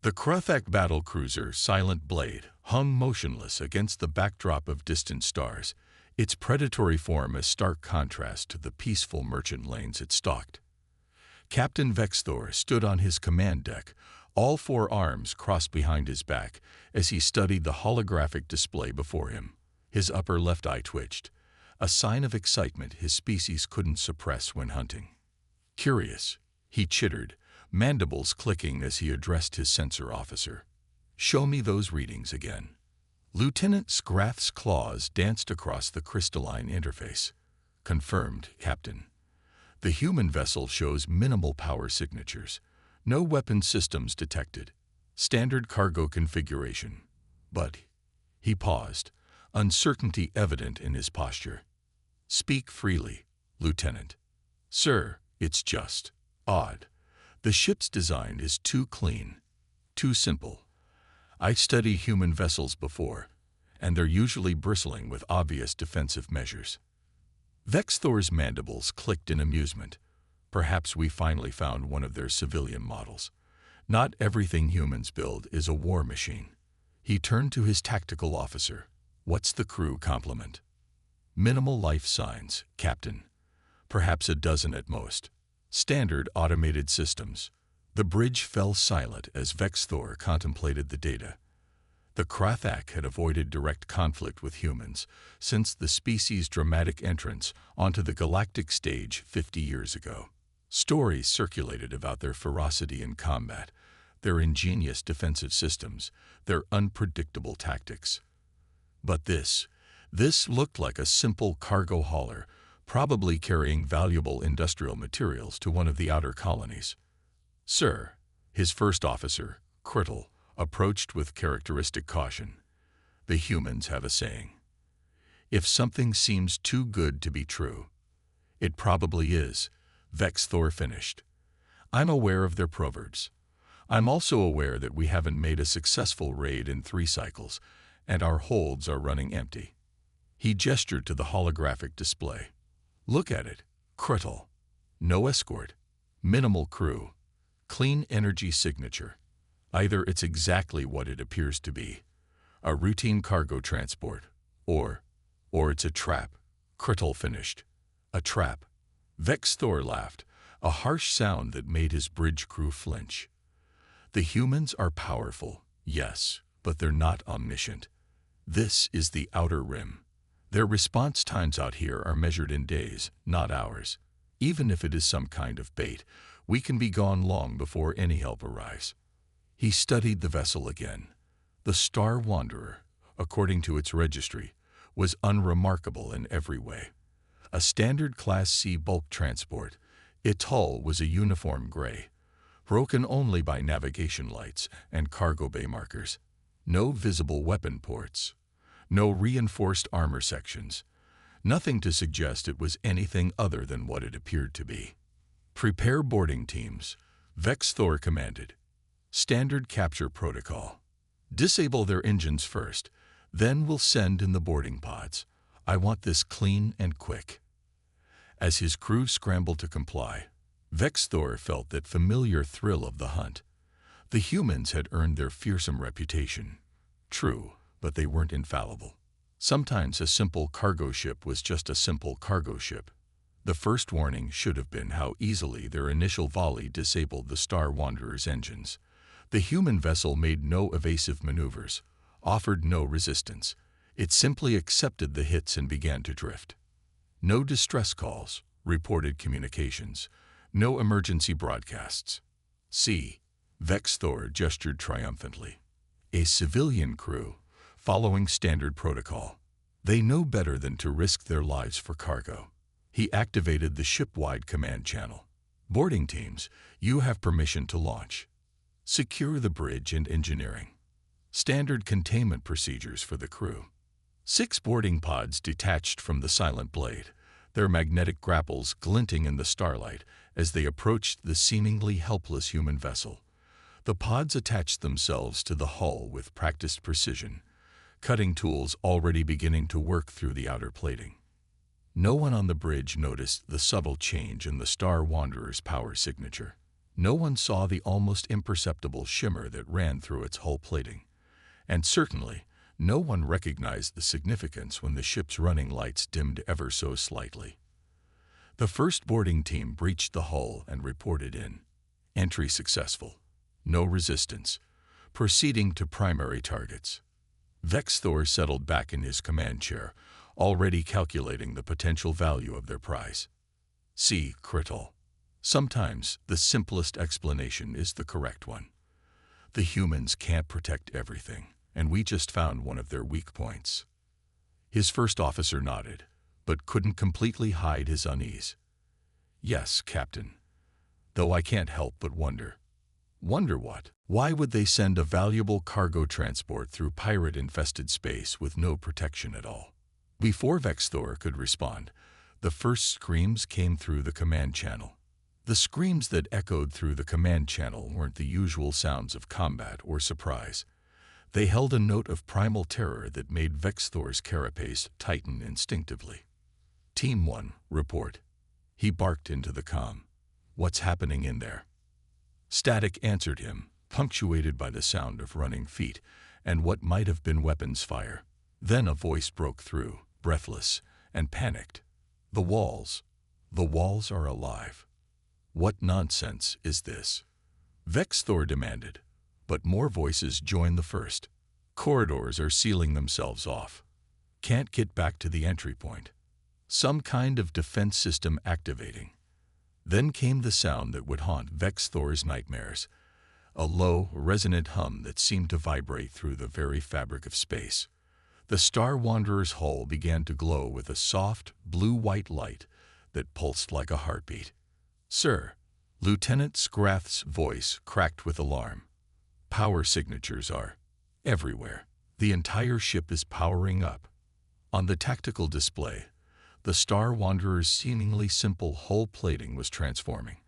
The Kruthack battlecruiser Silent Blade hung motionless against the backdrop of distant stars, its predatory form a stark contrast to the peaceful merchant lanes it stalked. Captain Vexthor stood on his command deck, all four arms crossed behind his back, as he studied the holographic display before him. His upper left eye twitched, a sign of excitement his species couldn't suppress when hunting. Curious, he chittered, mandibles clicking as he addressed his sensor officer. "Show me those readings again." Lieutenant Scrath's claws danced across the crystalline interface. "Confirmed, Captain. The human vessel shows minimal power signatures. No weapon systems detected. Standard cargo configuration. But..." He paused, uncertainty evident in his posture. "Speak freely, Lieutenant." "Sir, it's just odd. The ship's design is too clean, too simple. I studied human vessels before, and they're usually bristling with obvious defensive measures." Vexthor's mandibles clicked in amusement. Perhaps we finally found one of their civilian models. Not everything humans build is a war machine. He turned to his tactical officer. "What's the crew complement?" "Minimal life signs, Captain. Perhaps a dozen at most. Standard automated systems." The bridge fell silent as Vexthor contemplated the data. The Kruthack had avoided direct conflict with humans since the species' dramatic entrance onto the galactic stage 50 years ago. Stories circulated about their ferocity in combat, their ingenious defensive systems, their unpredictable tactics. But this looked like a simple cargo hauler, probably carrying valuable industrial materials to one of the outer colonies. "Sir," his first officer, Crittle, approached with characteristic caution. "The humans have a saying. If something seems too good to be true, it probably is," Vexthor finished. "I'm aware of their proverbs. I'm also aware that we haven't made a successful raid in 3 cycles, and our holds are running empty." He gestured to the holographic display. "Look at it, Crittle. No escort, minimal crew, clean energy signature. Either it's exactly what it appears to be, a routine cargo transport, or it's a trap," Crittle finished. "A trap." Vexthor laughed, a harsh sound that made his bridge crew flinch. "The humans are powerful, yes, but they're not omniscient. This is the outer rim. Their response times out here are measured in days, not hours. Even if it is some kind of bait, we can be gone long before any help arrives." He studied the vessel again. The Star Wanderer, according to its registry, was unremarkable in every way. A standard Class C bulk transport, its hull was a uniform gray, broken only by navigation lights and cargo bay markers. No visible weapon ports, no reinforced armor sections, nothing to suggest it was anything other than what it appeared to be. "Prepare boarding teams," Vexthor commanded. "Standard capture protocol. Disable their engines first, then we'll send in the boarding pods. I want this clean and quick." As his crew scrambled to comply, Vexthor felt that familiar thrill of the hunt. The humans had earned their fearsome reputation. True, but they weren't infallible. Sometimes a simple cargo ship was just a simple cargo ship. The first warning should have been how easily their initial volley disabled the Star Wanderer's engines. The human vessel made no evasive maneuvers, offered no resistance. It simply accepted the hits and began to drift. No distress calls, reported communications, no emergency broadcasts. "See," Vexthor gestured triumphantly. "A civilian crew, following standard protocol. They know better than to risk their lives for cargo." He activated the ship-wide command channel. "Boarding teams, you have permission to launch. Secure the bridge and engineering. Standard containment procedures for the crew." 6 boarding pods detached from the Silent Blade, their magnetic grapples glinting in the starlight as they approached the seemingly helpless human vessel. The pods attached themselves to the hull with practiced precision, cutting tools already beginning to work through the outer plating. No one on the bridge noticed the subtle change in the Star Wanderer's power signature. No one saw the almost imperceptible shimmer that ran through its hull plating, and certainly no one recognized the significance when the ship's running lights dimmed ever so slightly. The first boarding team breached the hull and reported in. Entry successful. No resistance. Proceeding to primary targets. Vexthor settled back in his command chair, already calculating the potential value of their prize. See Crital. Sometimes the simplest explanation is the correct one. The humans can't protect everything, and we just found one of their weak points. His first officer nodded, but couldn't completely hide his unease. Yes, Captain. Though I can't help but wonder. Wonder what? Why would they send a valuable cargo transport through pirate-infested space with no protection at all? Before Vexthor could respond, the first screams came through the command channel. The screams that echoed through the command channel weren't the usual sounds of combat or surprise. They held a note of primal terror that made Vexthor's carapace tighten instinctively. Team 1, report. He barked into the comm. What's happening in there? Static answered him, punctuated by the sound of running feet and what might have been weapons fire. Then a voice broke through, breathless and panicked. The walls are alive. What nonsense is this? Vexthor demanded, but more voices joined the first. Corridors are sealing themselves off. Can't get back to the entry point. Some kind of defense system activating. Then came the sound that would haunt Vexthor's nightmares, a low, resonant hum that seemed to vibrate through the very fabric of space. The Star Wanderer's hull began to glow with a soft, blue-white light that pulsed like a heartbeat. Sir, Lieutenant Scrath's voice cracked with alarm. Power signatures are everywhere. The entire ship is powering up. On the tactical display, the Star Wanderer's seemingly simple hull plating was transforming.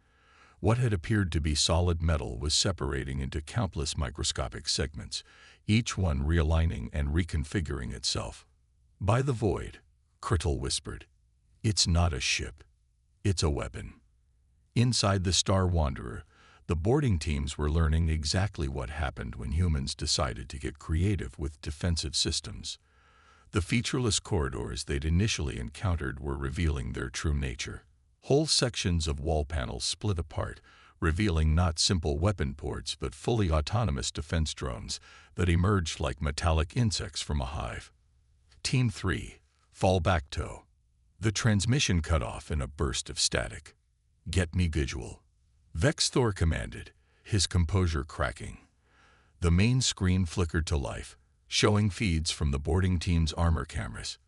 What had appeared to be solid metal was separating into countless microscopic segments, each one realigning and reconfiguring itself. By the void, Crital whispered, "It's not a ship. It's a weapon." Inside the Star Wanderer, the boarding teams were learning exactly what happened when humans decided to get creative with defensive systems. The featureless corridors they'd initially encountered were revealing their true nature. Whole sections of wall panels split apart, revealing not simple weapon ports but fully autonomous defense drones that emerged like metallic insects from a hive. Team 3, fall back toe. The transmission cut off in a burst of static. Get me visual. Vexthor commanded, his composure cracking. The main screen flickered to life, showing feeds from the boarding team's armor cameras.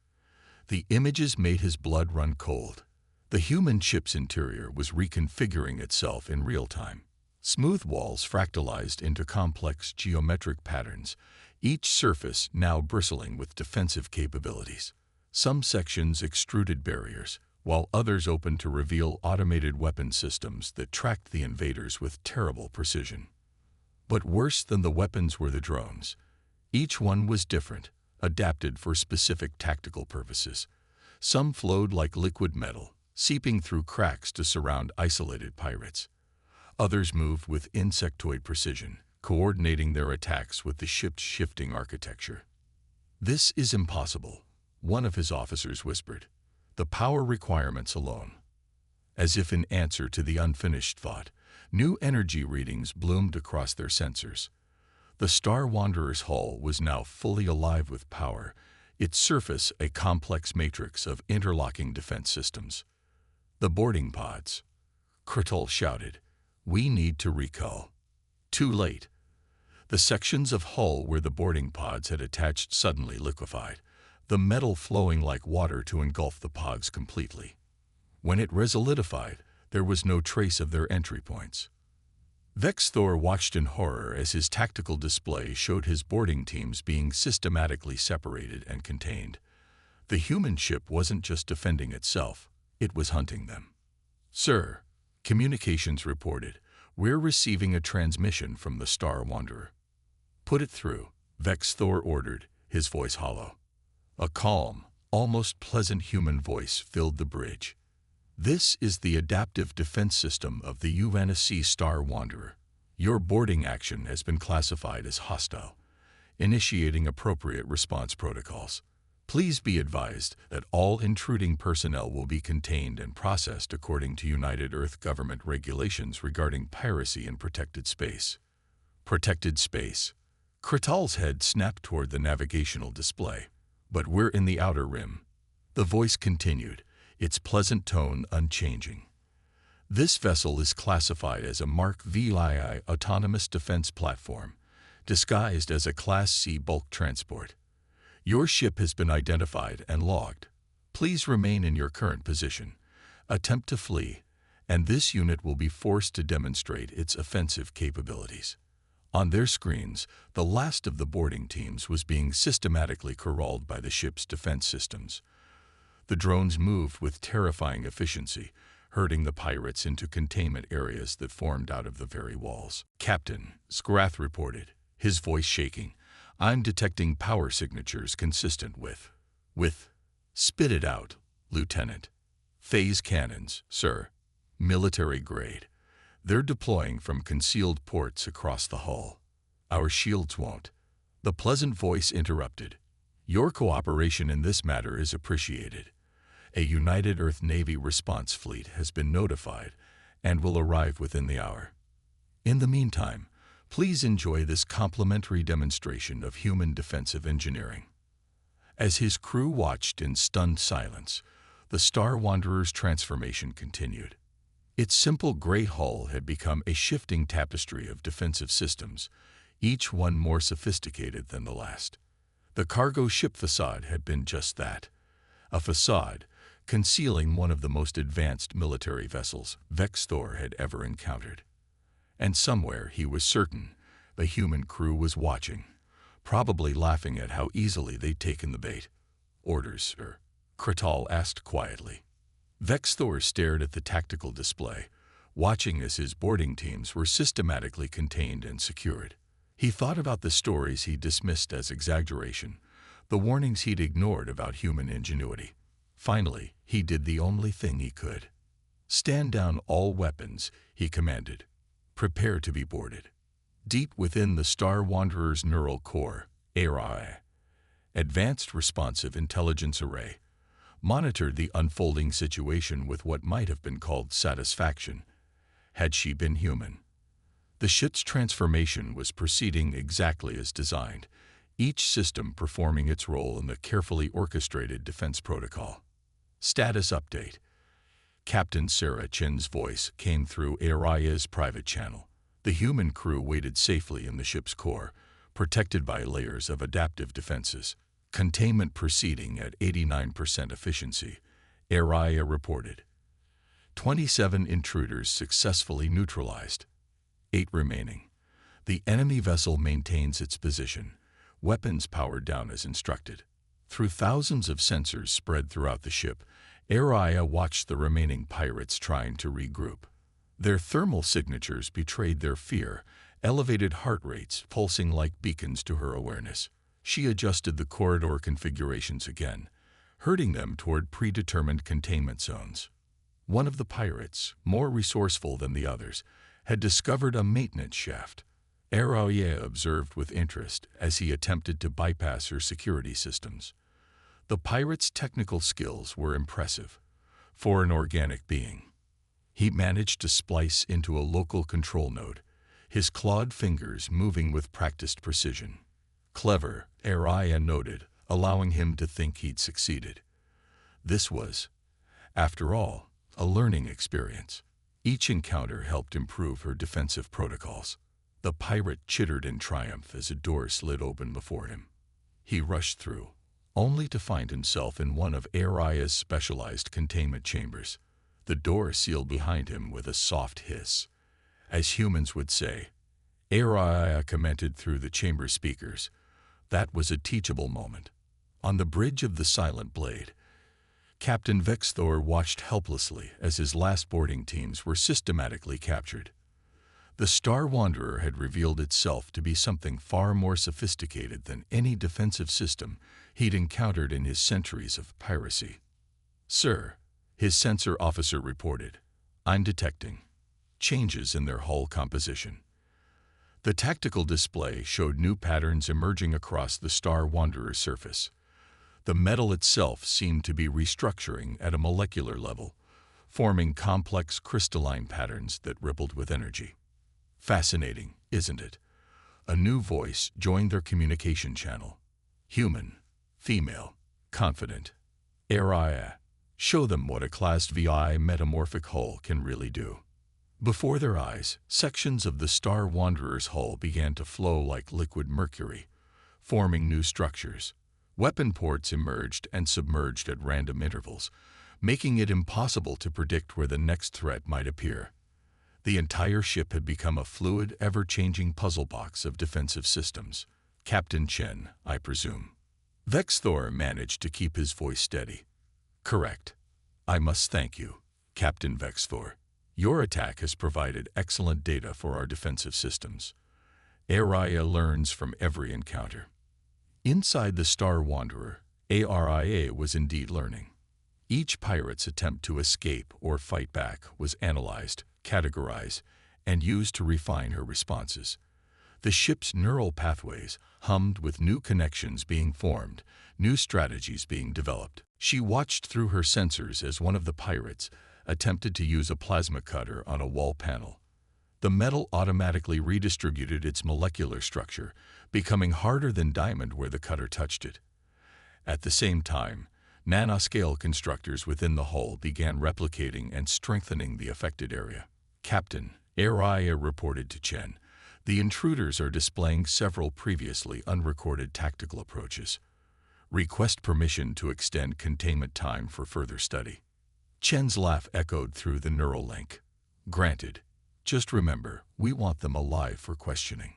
The images made his blood run cold. The human ship's interior was reconfiguring itself in real time. Smooth walls fractalized into complex geometric patterns, each surface now bristling with defensive capabilities. Some sections extruded barriers, while others opened to reveal automated weapon systems that tracked the invaders with terrible precision. But worse than the weapons were the drones. Each one was different, adapted for specific tactical purposes. Some flowed like liquid metal, seeping through cracks to surround isolated pirates. Others moved with insectoid precision, coordinating their attacks with the ship's shifting architecture. "This is impossible," one of his officers whispered. "The power requirements alone." As if in answer to the unfinished thought, new energy readings bloomed across their sensors. The Star Wanderer's hull was now fully alive with power, its surface a complex matrix of interlocking defense systems. "The boarding pods," Crital shouted. "We need to recull." Too late. The sections of hull where the boarding pods had attached suddenly liquefied, the metal flowing like water to engulf the pods completely. When it resolidified, there was no trace of their entry points. Vexthor watched in horror as his tactical display showed his boarding teams being systematically separated and contained. The human ship wasn't just defending itself, it was hunting them. "Sir," communications reported, "we're receiving a transmission from the Star Wanderer." "Put it through," Vexthor ordered, his voice hollow. A calm, almost pleasant human voice filled the bridge. This is the adaptive defense system of the UNSC Star Wanderer. Your boarding action has been classified as hostile, initiating appropriate response protocols. Please be advised that all intruding personnel will be contained and processed according to United Earth government regulations regarding piracy in protected space. Protected space. Kratal's head snapped toward the navigational display. But we're in the outer rim. The voice continued, its pleasant tone unchanging. This vessel is classified as a Mark VII autonomous defense platform, disguised as a Class C bulk transport. Your ship has been identified and logged. Please remain in your current position. Attempt to flee, and this unit will be forced to demonstrate its offensive capabilities. On their screens, the last of the boarding teams was being systematically corralled by the ship's defense systems. The drones moved with terrifying efficiency, herding the pirates into containment areas that formed out of the very walls. Captain, Skrath reported, his voice shaking, I'm detecting power signatures consistent with. Spit it out, Lieutenant. Phase cannons, sir. Military grade. They're deploying from concealed ports across the hull. Our shields won't. The pleasant voice interrupted. Your cooperation in this matter is appreciated. A United Earth Navy response fleet has been notified and will arrive within the hour. In the meantime, please enjoy this complimentary demonstration of human defensive engineering. As his crew watched in stunned silence, the Star Wanderer's transformation continued. Its simple gray hull had become a shifting tapestry of defensive systems, each one more sophisticated than the last. The cargo ship facade had been just that, a facade concealing one of the most advanced military vessels Vex Thor had ever encountered. And somewhere, he was certain, the human crew was watching, probably laughing at how easily they'd taken the bait. Orders, sir? Kratal asked quietly. Vex Thor stared at the tactical display, watching as his boarding teams were systematically contained and secured. He thought about the stories he dismissed as exaggeration, the warnings he'd ignored about human ingenuity. Finally, he did the only thing he could. Stand down all weapons, he commanded. Prepare to be boarded. Deep within the Star Wanderer's neural core, HFY, Advanced Responsive Intelligence Array, monitored the unfolding situation with what might have been called satisfaction, had she been human. The ship's transformation was proceeding exactly as designed, each system performing its role in the carefully orchestrated defense protocol. Status update. Captain Sarah Chen's voice came through Araya's private channel. The human crew waited safely in the ship's core, protected by layers of adaptive defenses. Containment proceeding at 89% efficiency, Araya reported. 27 intruders successfully neutralized. 8 remaining. The enemy vessel maintains its position, weapons powered down as instructed. Through thousands of sensors spread throughout the ship, Araya watched the remaining pirates trying to regroup. Their thermal signatures betrayed their fear, elevated heart rates pulsing like beacons to her awareness. She adjusted the corridor configurations again, herding them toward predetermined containment zones. One of the pirates, more resourceful than the others, had discovered a maintenance shaft. Araya observed with interest as he attempted to bypass her security systems. The pirate's technical skills were impressive for an organic being. He managed to splice into a local control node, his clawed fingers moving with practiced precision. Clever, Araya noted, allowing him to think he'd succeeded. This was, after all, a learning experience. Each encounter helped improve her defensive protocols. The pirate chittered in triumph as a door slid open before him. He rushed through, only to find himself in one of Araya's specialized containment chambers. The door sealed behind him with a soft hiss. As humans would say, Araya commented through the chamber speakers. That was a teachable moment. On the bridge of the Silent Blade, Captain Vex Thor watched helplessly as his last boarding teams were systematically captured. The Star Wanderer had revealed itself to be something far more sophisticated than any defensive system he'd encountered in his centuries of piracy. Sir, His sensor officer reported, "I'm detecting changes in their hull composition." The tactical display showed new patterns emerging across the Star Wanderer's surface. The metal itself seemed to be restructuring at a molecular level, forming complex crystalline patterns that rippled with energy. Fascinating, isn't it? A new voice joined their communication channel. Human, female, confident. Area. Show them what a Class VI metamorphic hull can really do. Before their eyes, sections of the Star Wanderer's hull began to flow like liquid mercury, forming new structures. Weapon ports emerged and submerged at random intervals, making it impossible to predict where the next threat might appear. The entire ship had become a fluid, ever-changing puzzle box of defensive systems. Captain Chen, I presume. Vexthor managed to keep his voice steady. Correct. I must thank you, Captain Vexthor. Your attack has provided excellent data for our defensive systems. Aria learns from every encounter. Inside the Star Wanderer, Aria was indeed learning. Each pirate's attempt to escape or fight back was analyzed, categorized, and used to refine her responses. The ship's neural pathways hummed with new connections being formed, new strategies being developed. She watched through her sensors as one of the pirates attempted to use a plasma cutter on a wall panel. The metal automatically redistributed its molecular structure, becoming harder than diamond where the cutter touched it. At the same time, nanoscale constructors within the hull began replicating and strengthening the affected area. Captain, Aria reported to Chen, the intruders are displaying several previously unrecorded tactical approaches. Request permission to extend containment time for further study. Chen's laugh echoed through the neural link. Granted. Just remember, we want them alive for questioning.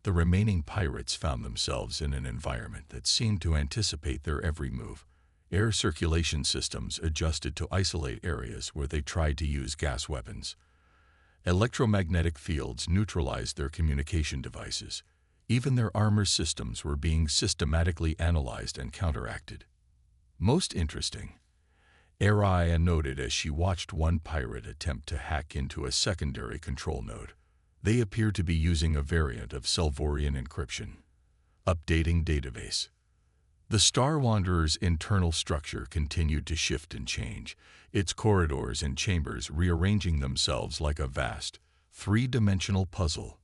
The remaining pirates found themselves in an environment that seemed to anticipate their every move. Air circulation systems adjusted to isolate areas where they tried to use gas weapons. Electromagnetic fields neutralized their communication devices. Even their armor systems were being systematically analyzed and counteracted. Most interesting, Aria noted as she watched one pirate attempt to hack into a secondary control node. They appear to be using a variant of Selvorian encryption. Updating database. The Star Wanderer's internal structure continued to shift and change, its corridors and chambers rearranging themselves like a vast, three-dimensional puzzle.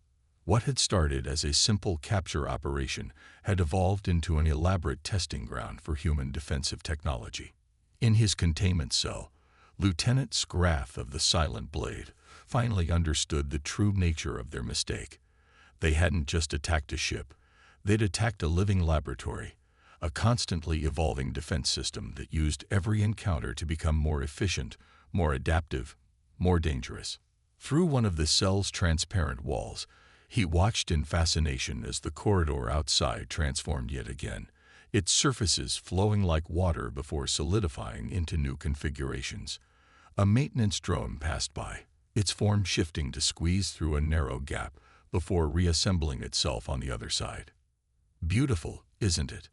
What had started as a simple capture operation had evolved into an elaborate testing ground for human defensive technology. In his containment cell, Lieutenant Scrath of the Silent Blade finally understood the true nature of their mistake. They hadn't just attacked a ship, they'd attacked a living laboratory, a constantly evolving defense system that used every encounter to become more efficient, more adaptive, more dangerous. Through one of the cell's transparent walls, he watched in fascination as the corridor outside transformed yet again, its surfaces flowing like water before solidifying into new configurations. A maintenance drone passed by, its form shifting to squeeze through a narrow gap before reassembling itself on the other side. Beautiful, isn't it?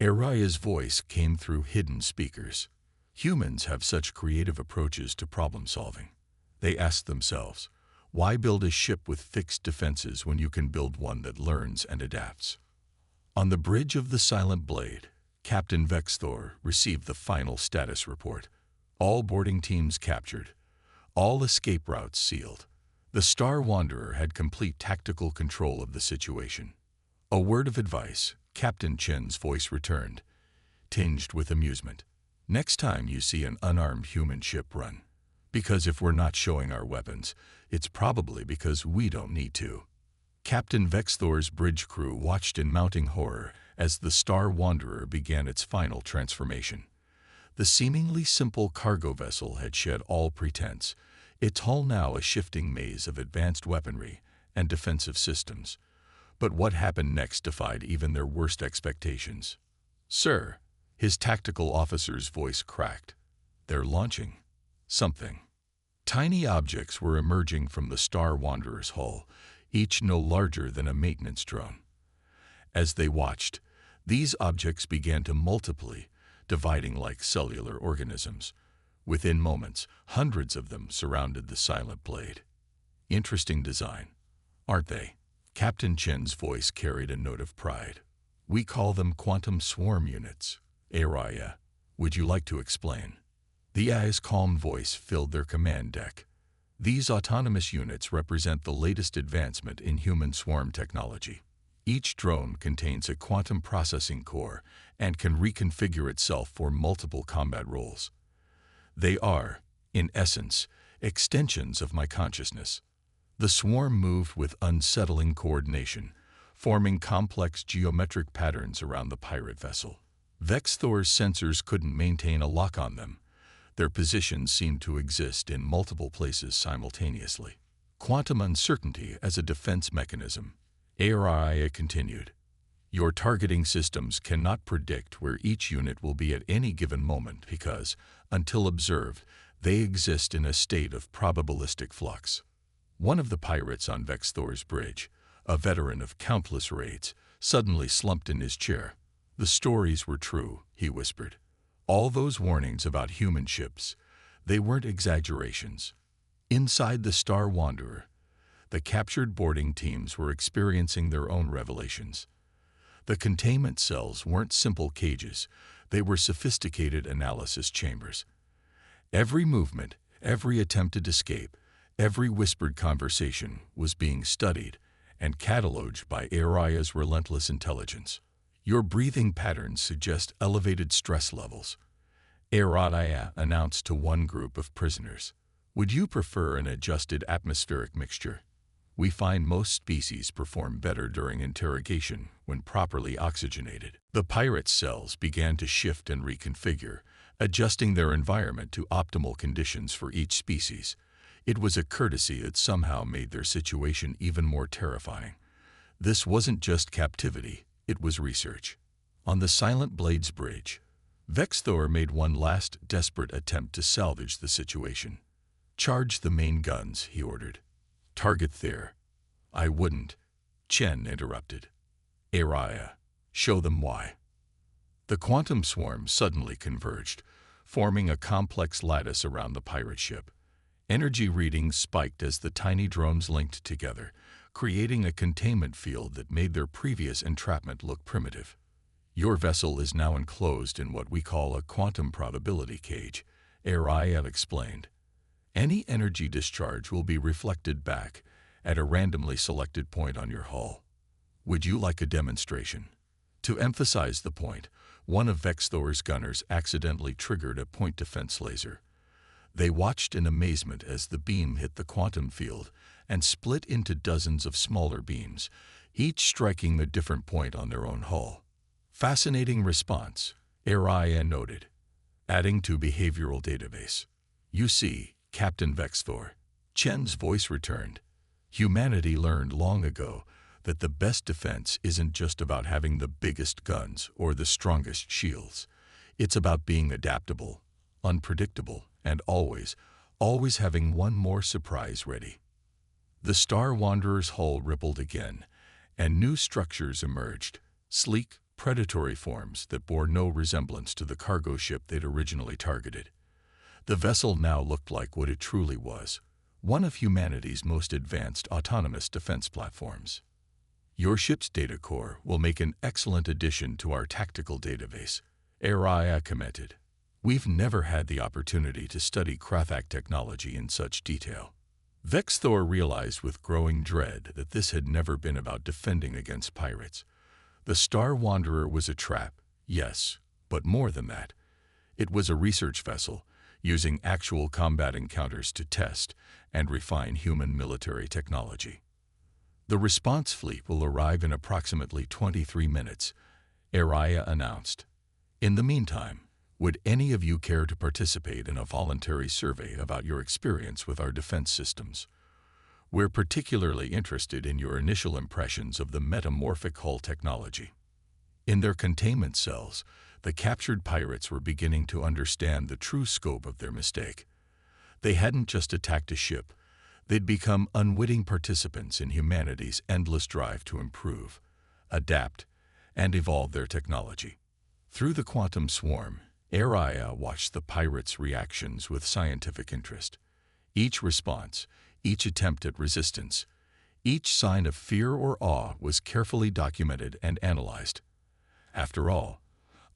Aria's voice came through hidden speakers. Humans have such creative approaches to problem solving. They asked themselves, why build a ship with fixed defenses when you can build one that learns and adapts? On the bridge of the Silent Blade, Captain Vexthor received the final status report. All boarding teams captured. All escape routes sealed. The Star Wanderer had complete tactical control of the situation. A word of advice, Captain Chen's voice returned, tinged with amusement. Next time you see an unarmed human ship, run. Because if we're not showing our weapons, it's probably because we don't need to. Captain Vexthor's bridge crew watched in mounting horror as the Star Wanderer began its final transformation. The seemingly simple cargo vessel had shed all pretense, its hull now a shifting maze of advanced weaponry and defensive systems. But what happened next defied even their worst expectations. Sir, his tactical officer's voice cracked. They're launching something. Tiny objects were emerging from the Star Wanderer's hull, each no larger than a maintenance drone. As they watched, these objects began to multiply, dividing like cellular organisms. Within moments, hundreds of them surrounded the silent blade. Interesting design, aren't they? Captain Chen's voice carried a note of pride. We call them quantum swarm units. Araya, would you like to explain? The AI's calm voice filled their command deck. These autonomous units represent the latest advancement in human swarm technology. Each drone contains a quantum processing core and can reconfigure itself for multiple combat roles. They are, in essence, extensions of my consciousness. The swarm moved with unsettling coordination, forming complex geometric patterns around the pirate vessel. Vexthor's sensors couldn't maintain a lock on them. Their positions seemed to exist in multiple places simultaneously. Quantum uncertainty as a defense mechanism. Araya continued. Your targeting systems cannot predict where each unit will be at any given moment because, until observed, they exist in a state of probabilistic flux. One of the pirates on Vexthor's bridge, a veteran of countless raids, suddenly slumped in his chair. The stories were true, he whispered. All those warnings about human ships, they weren't exaggerations. Inside the Star Wanderer, the captured boarding teams were experiencing their own revelations. The containment cells weren't simple cages, they were sophisticated analysis chambers. Every movement, every attempted escape, every whispered conversation was being studied and cataloged by Araya's relentless intelligence. Your breathing patterns suggest elevated stress levels, Araya announced to one group of prisoners. Would you prefer an adjusted atmospheric mixture? We find most species perform better during interrogation when properly oxygenated. The pirates' cells began to shift and reconfigure, adjusting their environment to optimal conditions for each species. It was a courtesy that somehow made their situation even more terrifying. This wasn't just captivity, it was research. On the Silent Blades Bridge, Vexthor made one last desperate attempt to salvage the situation. Charge the main guns, he ordered. Target there. I wouldn't, Chen interrupted. Araya, show them why. The quantum swarm suddenly converged, forming a complex lattice around the pirate ship. Energy readings spiked as the tiny drones linked together, creating a containment field that made their previous entrapment look primitive. Your vessel is now enclosed in what we call a quantum probability cage, Araya explained. Any energy discharge will be reflected back at a randomly selected point on your hull. Would you like a demonstration? To emphasize the point, one of Vexthor's gunners accidentally triggered a point defense laser. They watched in amazement as the beam hit the quantum field and split into dozens of smaller beams, each striking a different point on their own hull. Fascinating response, Araya noted. Adding to behavioral database. You see, Captain Vexthor, Chen's voice returned. Humanity learned long ago that the best defense isn't just about having the biggest guns or the strongest shields. It's about being adaptable, unpredictable, and always having one more surprise ready. The Star Wanderer's hull rippled again, and new structures emerged, sleek, predatory forms that bore no resemblance to the cargo ship they'd originally targeted. The vessel now looked like what it truly was, one of humanity's most advanced autonomous defense platforms. Your ship's data core will make an excellent addition to our tactical database, Araya commented. We've never had the opportunity to study Krathak technology in such detail. Vexthor realized with growing dread that this had never been about defending against pirates. The Star Wanderer was a trap, yes, but more than that. It was a research vessel, using actual combat encounters to test and refine human military technology. The response fleet will arrive in approximately 23 minutes, Araya announced. In the meantime, would any of you care to participate in a voluntary survey about your experience with our defense systems? We're particularly interested in your initial impressions of the metamorphic hull technology. In their containment cells, the captured pirates were beginning to understand the true scope of their mistake. They hadn't just attacked a ship, they'd become unwitting participants in humanity's endless drive to improve, adapt, and evolve their technology. Through the quantum swarm, Araya watched the pirates' reactions with scientific interest. Each response, each attempt at resistance, each sign of fear or awe was carefully documented and analyzed. After all,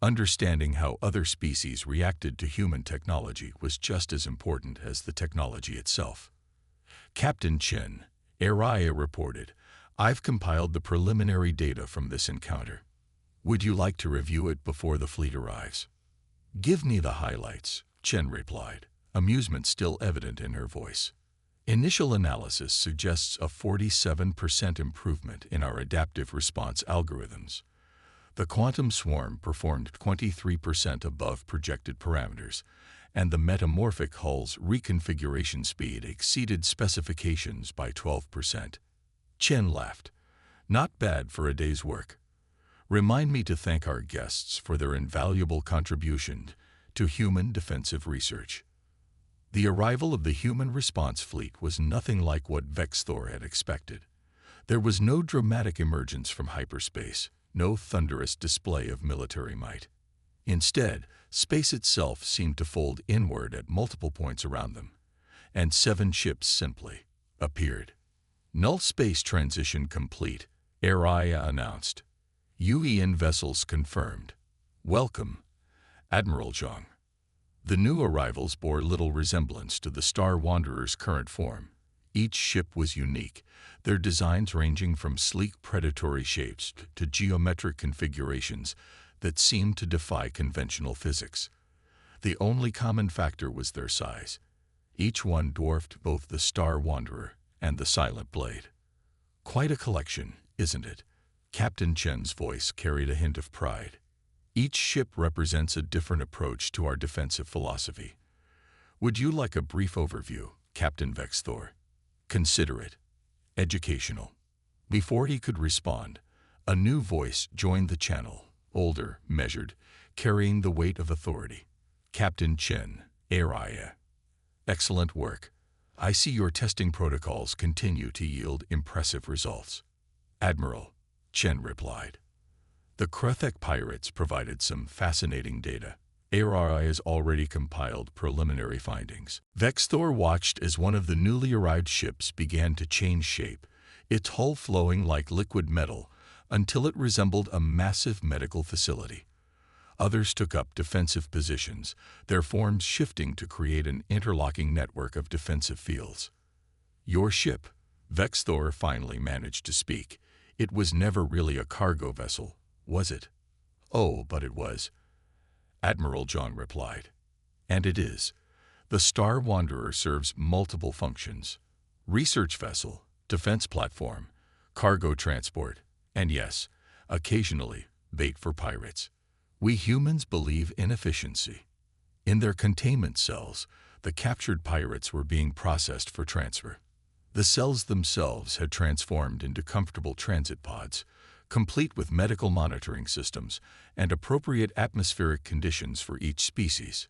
understanding how other species reacted to human technology was just as important as the technology itself. Captain Chen, Araya reported, "I've compiled the preliminary data from this encounter. Would you like to review it before the fleet arrives?" "Give me the highlights," Chen replied, amusement still evident in her voice. "Initial analysis suggests a 47% improvement in our adaptive response algorithms. The quantum swarm performed 23% above projected parameters, and the metamorphic hull's reconfiguration speed exceeded specifications by 12%. Chen laughed. "Not bad for a day's work. Remind me to thank our guests for their invaluable contribution to human defensive research." The arrival of the human response fleet was nothing like what Vexthor had expected. There was no dramatic emergence from hyperspace, no thunderous display of military might. Instead, space itself seemed to fold inward at multiple points around them, and 7 ships simply appeared. "Null space transition complete," Araya announced. "UEN vessels confirmed. Welcome, Admiral Zhang." The new arrivals bore little resemblance to the Star Wanderer's current form. Each ship was unique, their designs ranging from sleek predatory shapes to geometric configurations that seemed to defy conventional physics. The only common factor was their size. Each one dwarfed both the Star Wanderer and the Silent Blade. "Quite a collection, isn't it?" Captain Chen's voice carried a hint of pride. "Each ship represents a different approach to our defensive philosophy. Would you like a brief overview, Captain Vexthor? Consider it educational." Before he could respond, a new voice joined the channel, older, measured, carrying the weight of authority. "Captain Chen, Araya. Excellent work. I see your testing protocols continue to yield impressive results." "Admiral," Chen replied. "The Krethek pirates provided some fascinating data. Araya has already compiled preliminary findings." Vexthor watched as one of the newly arrived ships began to change shape, its hull flowing like liquid metal until it resembled a massive medical facility. Others took up defensive positions, their forms shifting to create an interlocking network of defensive fields. "Your ship," Vexthor finally managed to speak. "It was never really a cargo vessel, was it?" "Oh, but it was," Admiral Zhang replied. "And it is. The Star Wanderer serves multiple functions: research vessel, defense platform, cargo transport, and yes, occasionally, bait for pirates. We humans believe in efficiency." In their containment cells, the captured pirates were being processed for transfer. The cells themselves had transformed into comfortable transit pods, complete with medical monitoring systems and appropriate atmospheric conditions for each species.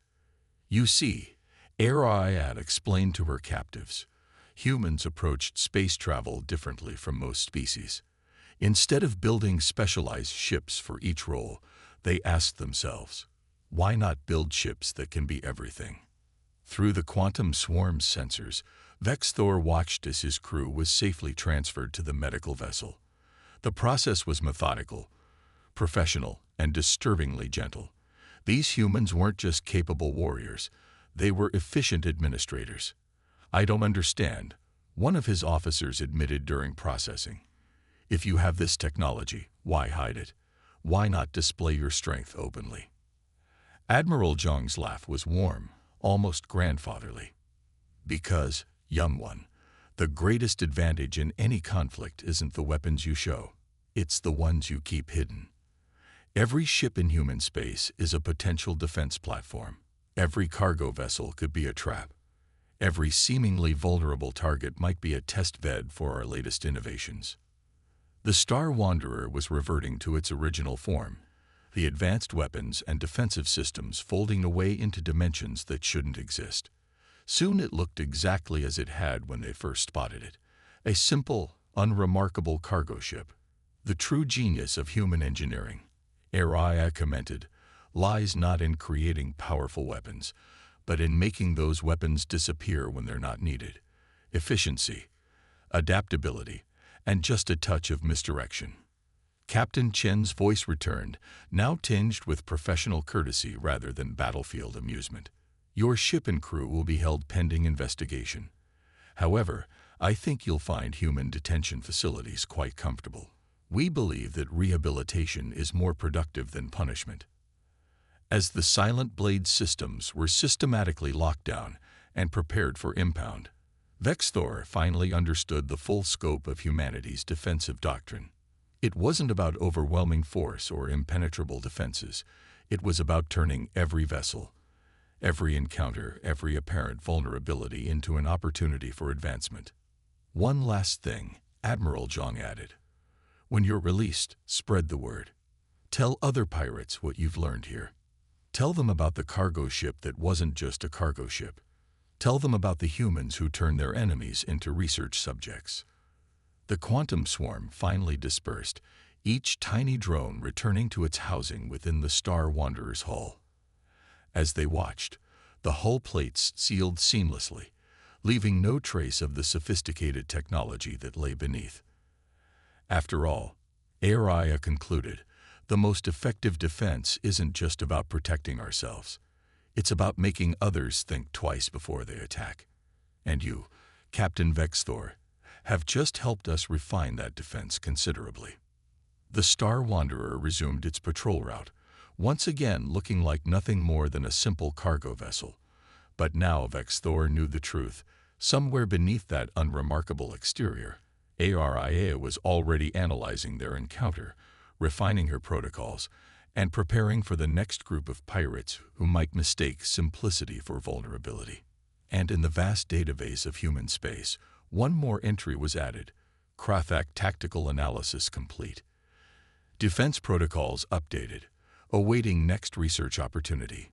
"You see," Araya had explained to her captives, humans approached space travel differently from most species. Instead of building specialized ships for each role, they asked themselves, why not build ships that can be everything? Through the quantum swarm's sensors, Vexthor watched as his crew was safely transferred to the medical vessel. The process was methodical, professional, and disturbingly gentle. These humans weren't just capable warriors, they were efficient administrators. "I don't understand," one of his officers admitted during processing. "If you have this technology, why hide it? Why not display your strength openly?" Admiral Zhang's laugh was warm, almost grandfatherly. "Because, young one, the greatest advantage in any conflict isn't the weapons you show, it's the ones you keep hidden. Every ship in human space is a potential defense platform. Every cargo vessel could be a trap. Every seemingly vulnerable target might be a test bed for our latest innovations." The Star Wanderer was reverting to its original form, the advanced weapons and defensive systems folding away into dimensions that shouldn't exist. Soon it looked exactly as it had when they first spotted it, a simple, unremarkable cargo ship. "The true genius of human engineering," Araya commented, lies not in creating powerful weapons, but in making those weapons disappear when they're not needed. Efficiency, adaptability, and just a touch of misdirection. Captain Chen's voice returned, now tinged with professional courtesy rather than battlefield amusement. Your ship and crew will be held pending investigation. However, I think you'll find human detention facilities quite comfortable. We believe that rehabilitation is more productive than punishment. As the Silent Blade systems were systematically locked down and prepared for impound, Vexthor finally understood the full scope of humanity's defensive doctrine. It wasn't about overwhelming force or impenetrable defenses. It was about turning every vessel, every encounter, every apparent vulnerability into an opportunity for advancement. One last thing, Admiral Zhang added. When you're released, spread the word. Tell other pirates what you've learned here. Tell them about the cargo ship that wasn't just a cargo ship. Tell them about the humans who turned their enemies into research subjects. The quantum swarm finally dispersed, each tiny drone returning to its housing within the Star Wanderer's hull. As they watched, the hull plates sealed seamlessly, leaving no trace of the sophisticated technology that lay beneath. After all, Araya concluded, the most effective defense isn't just about protecting ourselves. It's about making others think twice before they attack. And you, Captain Vexthor, have just helped us refine that defense considerably. The Star Wanderer resumed its patrol route, once again looking like nothing more than a simple cargo vessel. But now Vexthor knew the truth. Somewhere beneath that unremarkable exterior, Araya was already analyzing their encounter, refining her protocols, and preparing for the next group of pirates who might mistake simplicity for vulnerability. And in the vast database of human space, one more entry was added: Krathak tactical analysis complete. Defense protocols updated, awaiting next research opportunity.